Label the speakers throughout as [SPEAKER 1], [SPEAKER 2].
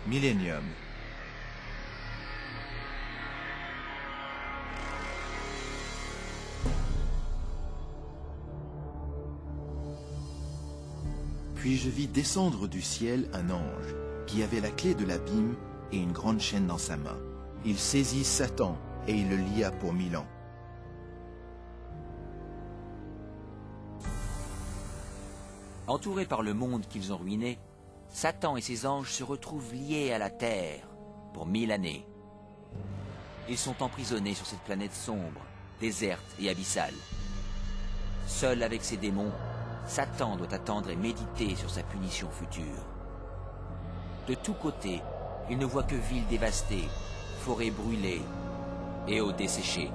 [SPEAKER 1] Millennium. Puis je vis descendre du ciel un ange qui avait la clé de l'abîme et une grande chaîne dans sa main. Il saisit Satan et il le lia pour 1000 ans.
[SPEAKER 2] Entourés par le monde qu'ils ont ruiné, Satan et ses anges se retrouvent liés à la terre pour 1000 années. Ils sont emprisonnés sur cette planète sombre, déserte et abyssale. Seul avec ses démons, Satan doit attendre et méditer sur sa punition future. De tous côtés, il ne voit que villes dévastées, forêts brûlées et eaux desséchées,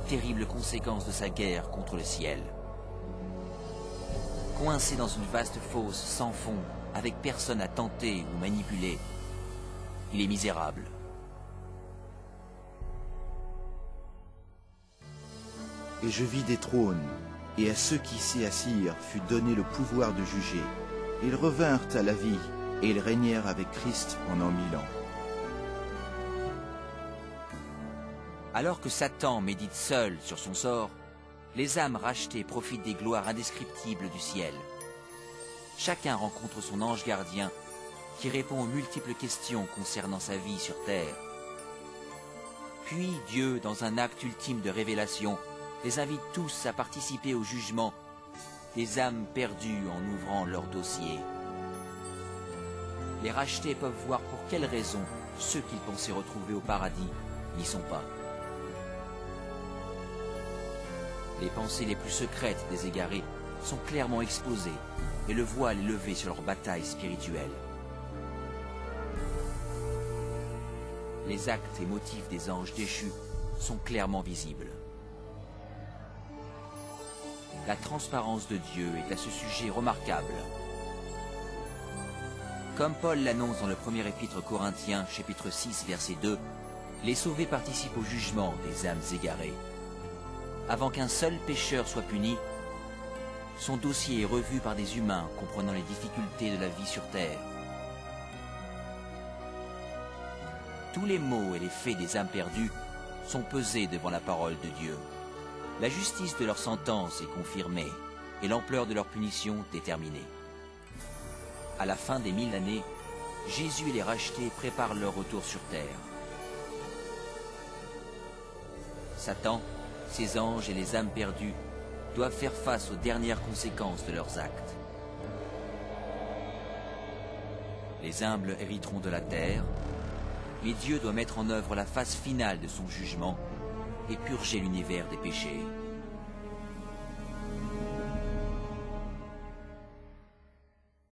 [SPEAKER 2] terribles conséquences de sa guerre contre le ciel. Coincé dans une vaste fosse sans fond, avec personne à tenter ou manipuler, il est misérable.
[SPEAKER 1] Et je vis des trônes, et à ceux qui s'y assirent fut donné le pouvoir de juger. Ils revinrent à la vie, et ils régnèrent avec Christ pendant 1000 ans.
[SPEAKER 2] Alors que Satan médite seul sur son sort, les âmes rachetées profitent des gloires indescriptibles du ciel. Chacun rencontre son ange gardien qui répond aux multiples questions concernant sa vie sur terre. Puis Dieu, dans un acte ultime de révélation, les invite tous à participer au jugement des âmes perdues en ouvrant leur dossier. Les rachetés peuvent voir pour quelles raisons ceux qu'ils pensaient retrouver au paradis n'y sont pas. Les pensées les plus secrètes des égarés sont clairement exposées et le voile est levé sur leur bataille spirituelle. Les actes et motifs des anges déchus sont clairement visibles. La transparence de Dieu est à ce sujet remarquable. Comme Paul l'annonce dans le premier épître aux Corinthiens, chapitre 6, verset 2, les sauvés participent au jugement des âmes égarées. Avant qu'un seul pécheur soit puni, son dossier est revu par des humains comprenant les difficultés de la vie sur terre. Tous les maux et les faits des âmes perdues sont pesés devant la parole de Dieu. La justice de leur sentence est confirmée et l'ampleur de leur punition déterminée. À la fin des 1000 années, Jésus et les rachetés préparent leur retour sur terre. Satan, ses anges et les âmes perdues doivent faire face aux dernières conséquences de leurs actes. Les humbles hériteront de la terre, mais Dieu doit mettre en œuvre la phase finale de son jugement et purger l'univers des péchés.